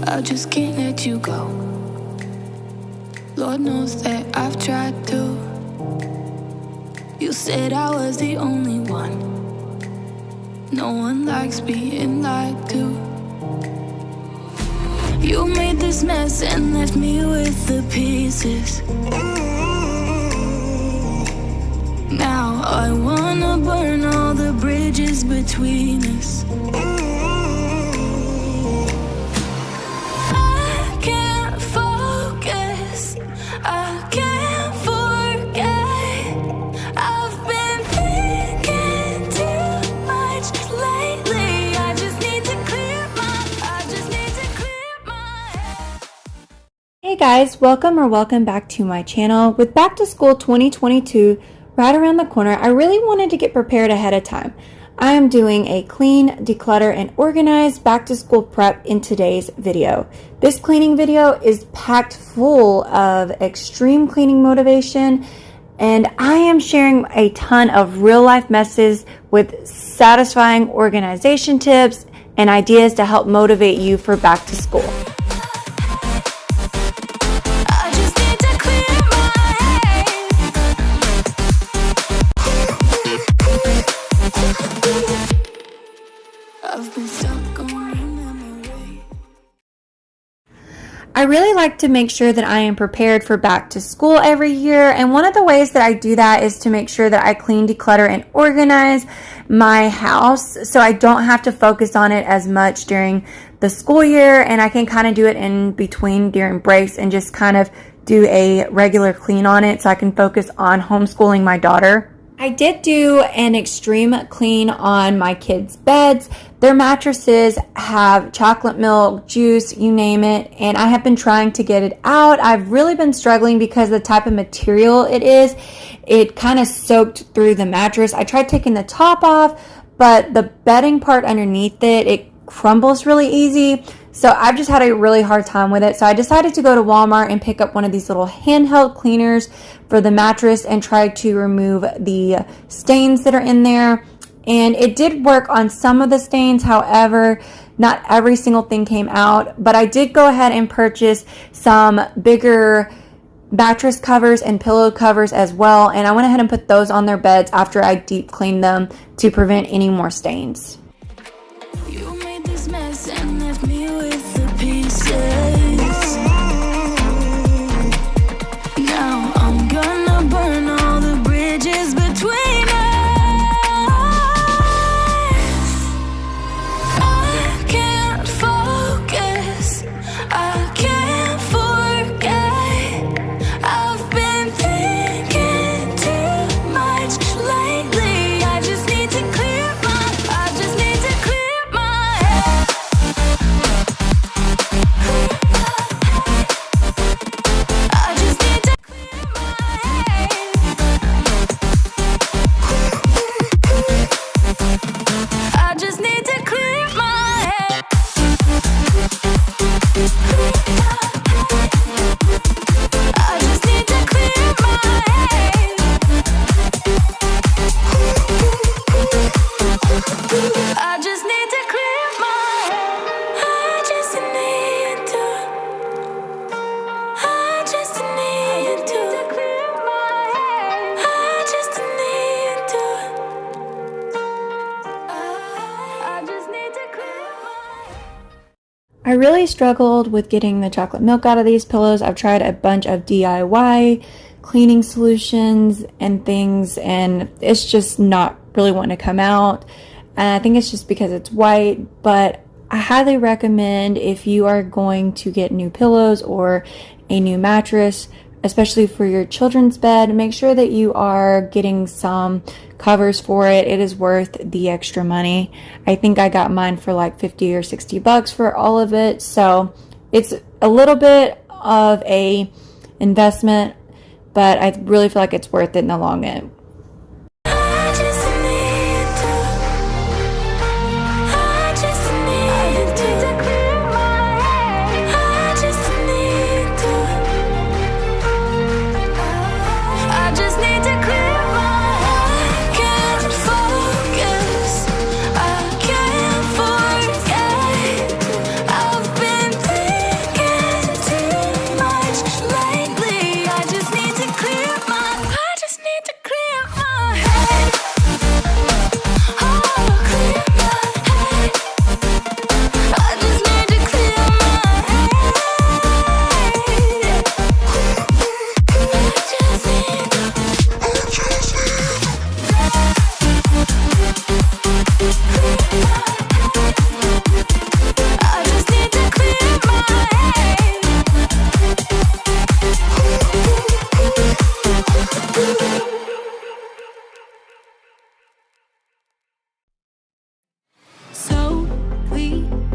I just can't let you go. Lord knows that I've tried to. You said I was the only one. No one likes being lied to. You made this mess and left me with the pieces. Now I wanna burn all the bridges between us. I can't focus, I can't forget. I've been thinking too much lately. I just need to clear my head. Hey guys, welcome back to my channel. With back to school 2022 right around the corner, I really wanted to get prepared ahead of time. I am doing a clean, declutter, and organize back to school prep in today's video. This cleaning video is packed full of extreme cleaning motivation, and I am sharing a ton of real life messes with satisfying organization tips and ideas to help motivate you for back to school. I really like to make sure that I am prepared for back to school every year, and one of the ways that I do that is to make sure that I clean, declutter, and organize my house so I don't have to focus on it as much during the school year, and I can kind of do it in between during breaks and just kind of do a regular clean on it so I can focus on homeschooling my daughter. I did do an extreme clean on my kids' beds. Their mattresses have chocolate milk, juice, you name it, and I have been trying to get it out. I've really been struggling because the type of material it is, it kind of soaked through the mattress. I tried taking the top off, but the bedding part underneath it crumbles really easy. So I've just had a really hard time with it. So I decided to go to Walmart and pick up one of these little handheld cleaners for the mattress and try to remove the stains that are in there. And it did work on some of the stains. However, not every single thing came out. But I did go ahead and purchase some bigger mattress covers and pillow covers as well. And I went ahead and put those on their beds after I deep cleaned them to prevent any more stains. You made this mess and left me with the pieces. Now I'm gonna burn all the bridges between us. I can't focus, I can't forget. I've been thinking too much lately. I just need to clear my head. I just need to clear my head. I just need to clear my head. I just need to clear my head. I just need to clear my head. I just need to. I just need to clear my head. I just need to. I just need to clear my head. I really struggled with getting the chocolate milk out of these pillows. I've tried a bunch of DIY cleaning solutions and things, and it's just not really wanting to come out. And I think it's just because it's white, but I highly recommend if you are going to get new pillows or a new mattress, especially for your children's bed, make sure that you are getting some covers for it. It is worth the extra money. I think I got mine for like 50 or 60 bucks for all of it. So it's a little bit of a investment, but I really feel like it's worth it in the long end. I just need to. I just need to clear my head. I just need to. I just need to clear my head. I can't focus, I can't forget. I've been thinking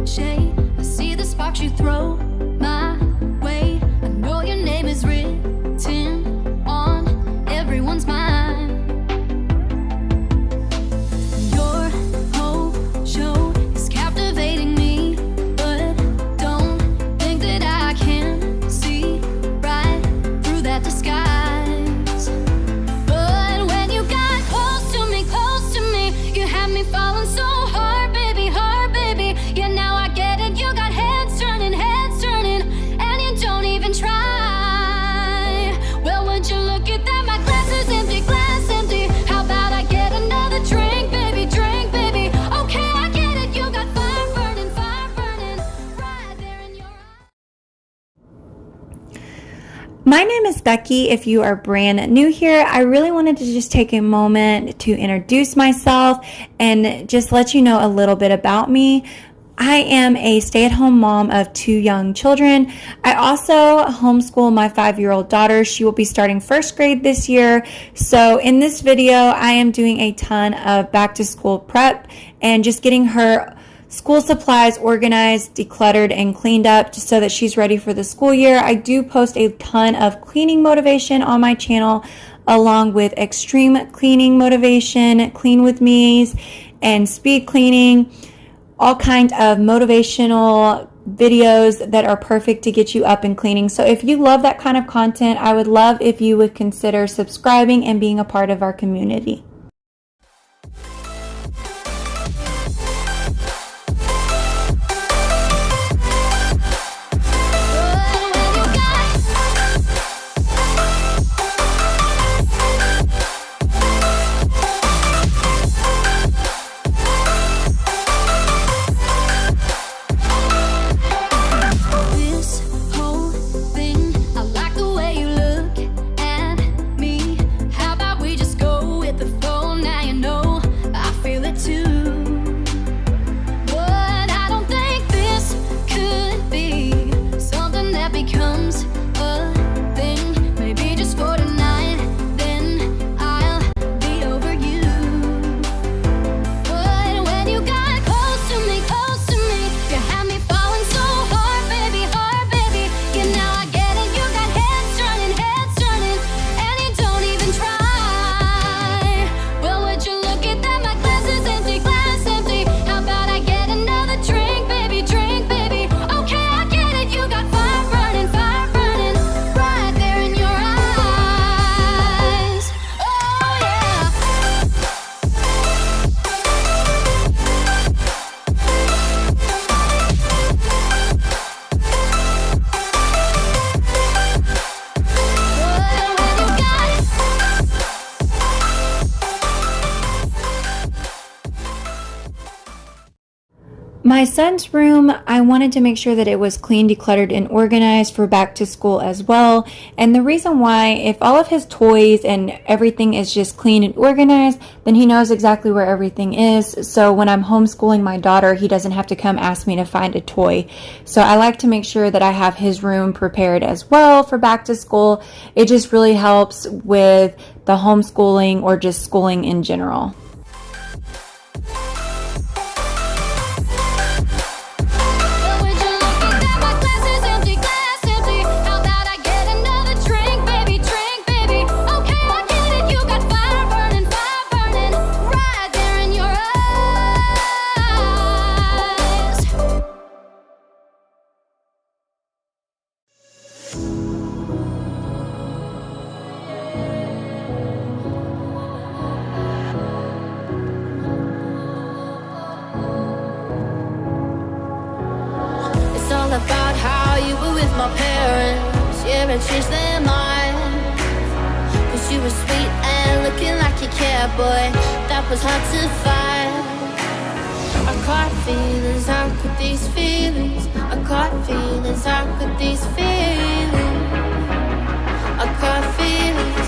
ricochet. I see the sparks you throw my way. I know your name is written on everyone's mind. Your whole show is captivating me, but don't think that I can see right through that disguise. But when you got close to me, you had me falling so hard, baby, hard, baby. Yeah, now I get it. You got heads turning, and you don't even try. Well, would you look at that? My glass is empty, glass empty. How about I get another drink, baby, drink, baby? Okay, I get it. You got fire burning right there in your eyes. My name is Becky. If you are brand new here, I really wanted to just take a moment to introduce myself and just let you know a little bit about me. I am a stay-at-home mom of 2 young children. I also homeschool my 5-year-old daughter. She will be starting 1st grade this year. So in this video, I am doing a ton of back-to-school prep and just getting her school supplies organized, decluttered, and cleaned up just so that she's ready for the school year. I do post a ton of cleaning motivation on my channel, along with extreme cleaning motivation, clean with me's, and speed cleaning. All kinds of motivational videos that are perfect to get you up and cleaning. So if you love that kind of content, I would love if you would consider subscribing and being a part of our community. This whole thing, I like the way you look at me. How about we just go with the flow? Now you know I feel it too. But I don't think this could be something that becomes a thing. Maybe just for tonight, then I'll be over you. But when you got close to me, you had me falling so hard, baby, yeah, now I get it. You got heads turning, and you don't even try. Well, would you look at that? My glass is empty, glass empty. How about I get another drink, baby, drink, baby? Okay, I get it. You got fire burning right there in your eyes. Oh yeah. My son's room, I wanted to make sure that it was clean, decluttered, and organized for back to school as well. And the reason why, if all of his toys and everything is just clean and organized, then he knows exactly where everything is. So when I'm homeschooling my daughter, he doesn't have to come ask me to find a toy. So I like to make sure that I have his room prepared as well for back to school. It just really helps with the homeschooling or just schooling in general. Well, would you look at that? My glass is empty, glass empty. How about I get another drink, baby, drink, baby? Okay, I get it. You got fire burning right there in your eyes. It's all about how you were with my parents. Yeah, and changed their mind. Cause you were sweet and looking like you cared, boy. That was hard to find. I caught feelings, how could these feelings? I caught feelings, how could these feelings? I caught feelings,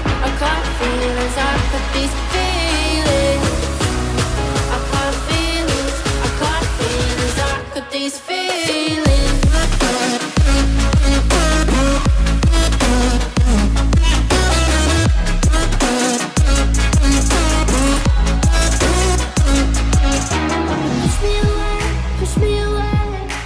how could these feelings? I caught feelings, how could these feelings? Push me away,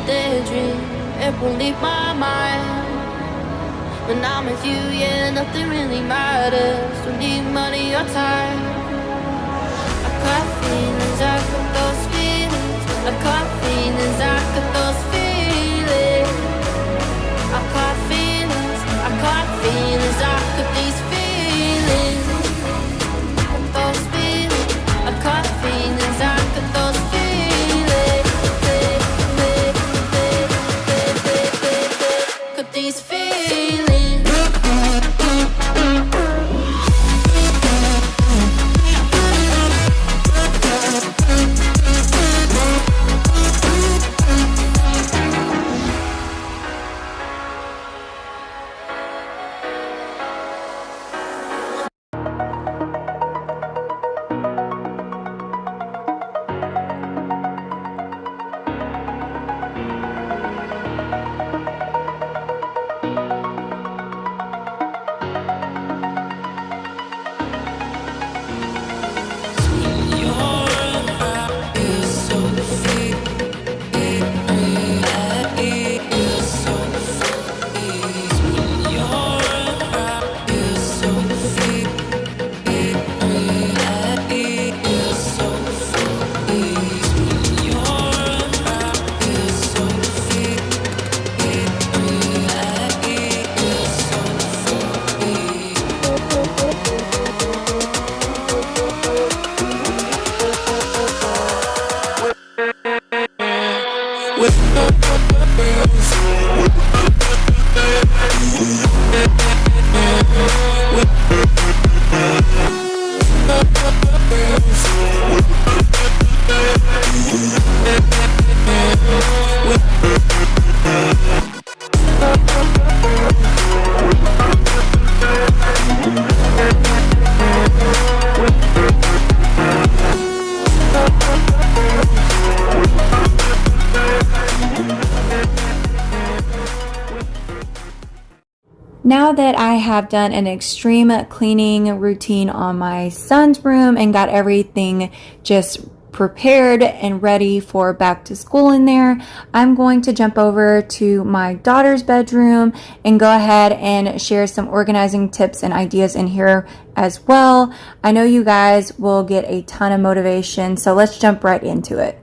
daydream, it won't leave my mind. When I'm with you, yeah, nothing really matters. Don't need money or time. I got feelings, I got those feelings. I got feelings, I got those feelings. I got feelings, I got feelings, I got these feelings. Those feelings, I got feelings, I got those feelings. Got these feelings. Now that I have done an extreme cleaning routine on my son's room and got everything just prepared and ready for back to school in there, I'm going to jump over to my daughter's bedroom and go ahead and share some organizing tips and ideas in here as well. I know you guys will get a ton of motivation, so let's jump right into it.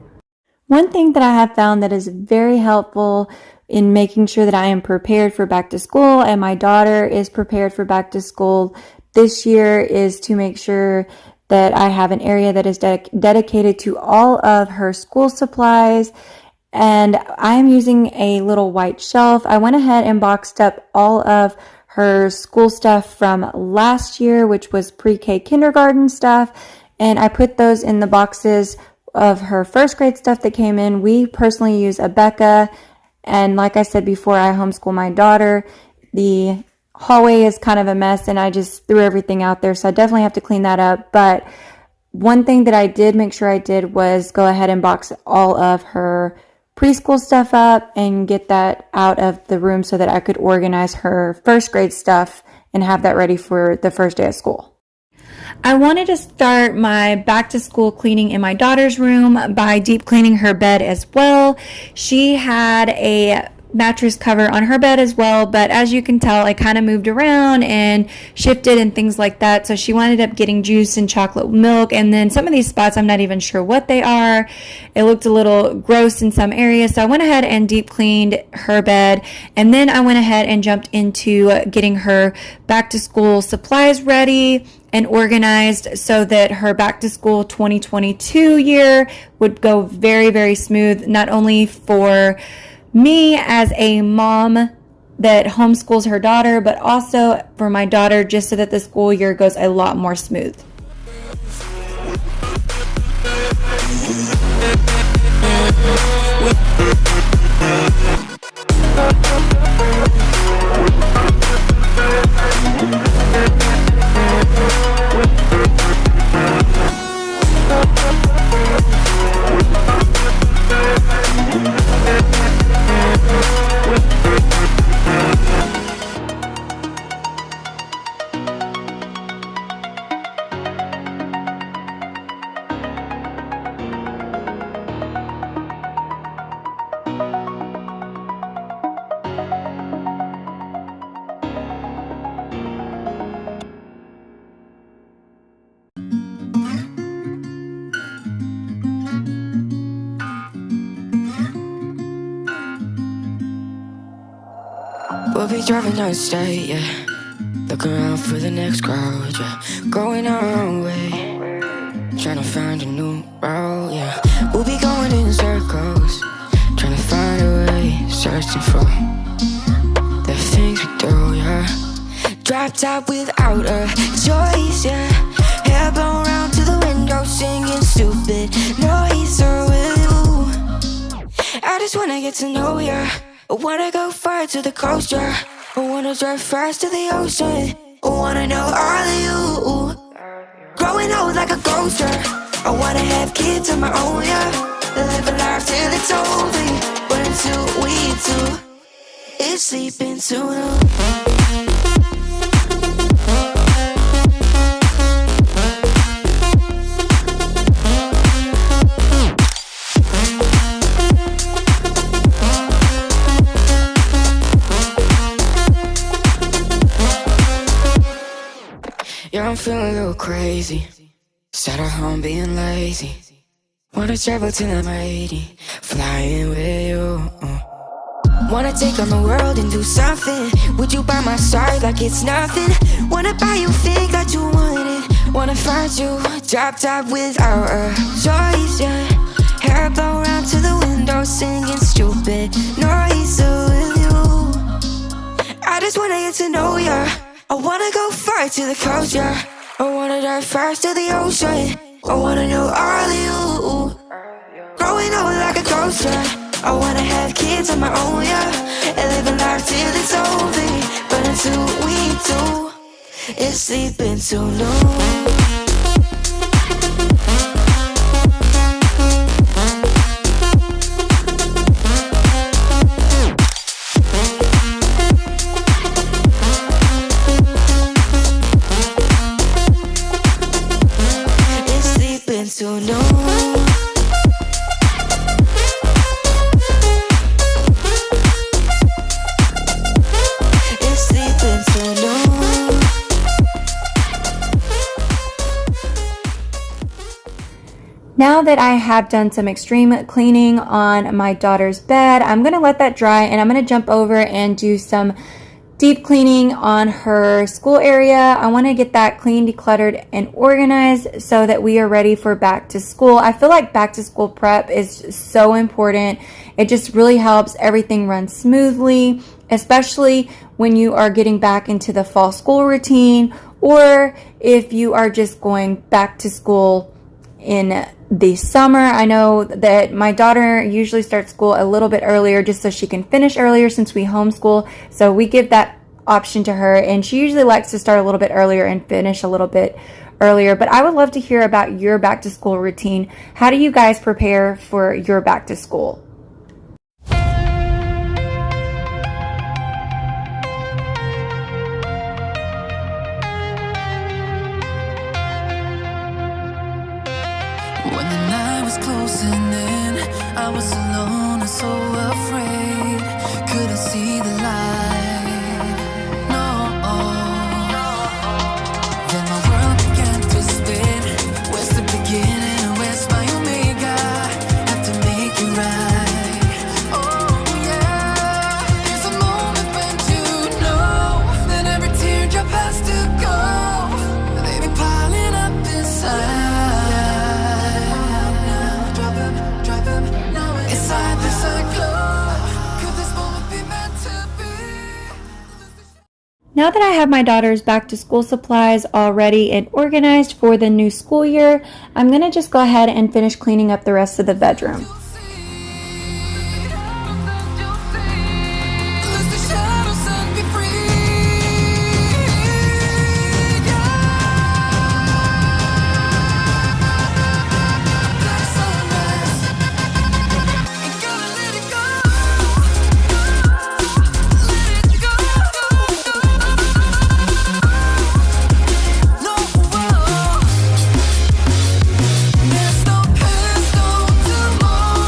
One thing that I have found that is very helpful in making sure that I am prepared for back to school and my daughter is prepared for back to school this year is to make sure that I have an area that is dedicated to all of her school supplies. And I'm using a little white shelf. I went ahead and boxed up all of her school stuff from last year, which was pre-K kindergarten stuff. And I put those in the boxes of her first grade stuff that came in. We personally use a Becca. And like I said before, I homeschool my daughter. The hallway is kind of a mess and I just threw everything out there. So I definitely have to clean that up. But one thing that I did make sure I did was go ahead and box all of her preschool stuff up and get that out of the room so that I could organize her first grade stuff and have that ready for the first day of school. I wanted to start my back to school cleaning in my daughter's room by deep cleaning her bed as well. She had a mattress cover on her bed as well, but as you can tell, I kind of moved around and shifted and things like that. So she wound up getting juice and chocolate milk, and then some of these spots I'm not even sure what they are. It looked a little gross in some areas, so I went ahead and deep cleaned her bed, and then I went ahead and jumped into getting her back to school supplies ready and organized so that her back to school 2022 year would go very, very smooth, not only for me as a mom that homeschools her daughter, but also for my daughter, just so that the school year goes a lot more smooth. We'll be driving down the state, yeah. Looking around for the next crowd, yeah. Going our own way, trying to find a new route, yeah. We'll be going in circles, trying to find a way, searching for the things we do, yeah. Drop top without a choice, yeah. Hair blown round to the window, singing stupid noise with you. I just wanna get to know ya. I wanna go far to the coast, yeah. I wanna drive fast to the ocean. I wanna know all of you. Growing old like a ghost, yeah. I wanna have kids of my own, yeah. Live a life till it's over. But until we do, it's sleeping soon. Yeah, I'm feeling a little crazy. Sat at home being lazy. Wanna travel till I'm 80, flying with you. Wanna take on the world and do something. Would you by my side like it's nothing? Wanna buy you things that you wanted. Wanna find you, drop top without a choice, yeah. Hair blow round to the window, singing stupid noise with you. I just wanna get to know ya. I wanna go far to the coast, yeah. I wanna dive fast to the ocean. I wanna know all of you. Growing old like a ghost, yeah. I wanna have kids of my own, yeah. And live a life till it's over. But until we do, it's sleeping too long. So no, it's sleeping so no. Now that I have done some extreme cleaning on my daughter's bed, I'm going to let that dry and I'm going to jump over and do some deep cleaning on her school area. I want to get that clean, decluttered, and organized so that we are ready for back to school. I feel like back to school prep is so important. It just really helps everything run smoothly, especially when you are getting back into the fall school routine, or if you are just going back to school in the summer. I know that my daughter usually starts school a little bit earlier just so she can finish earlier since we homeschool. So we give that option to her, and she usually likes to start a little bit earlier and finish a little bit earlier. But I would love to hear about your back to school routine. How do you guys prepare for your back to school? When the night was closing in, I was alone and so afraid. Couldn't see the light, no. Then my world began to spin. Where's the beginning and where's my omega? Have to make it right. Oh yeah, there's a moment when you know that every teardrop has to go. They've been piling up inside. Now that I have my daughter's back to school supplies all ready and organized for the new school year, I'm going to just go ahead and finish cleaning up the rest of the bedroom. There's no past, no tomorrow.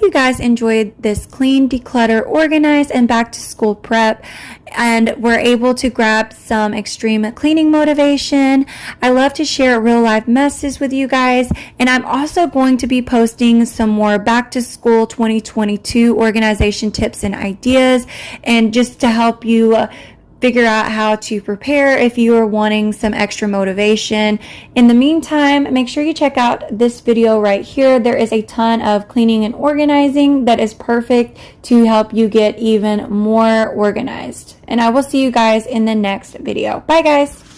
you guys enjoyed this clean, declutter, organize, and back to school prep, and were able to grab some extreme cleaning motivation. I love to share real life messes with you guys, and I'm also going to be posting some more back to school 2022 organization tips and ideas, and just to help you figure out how to prepare if you are wanting some extra motivation. In the meantime, make sure you check out this video right here. There is a ton of cleaning and organizing that is perfect to help you get even more organized. And I will see you guys in the next video. Bye guys.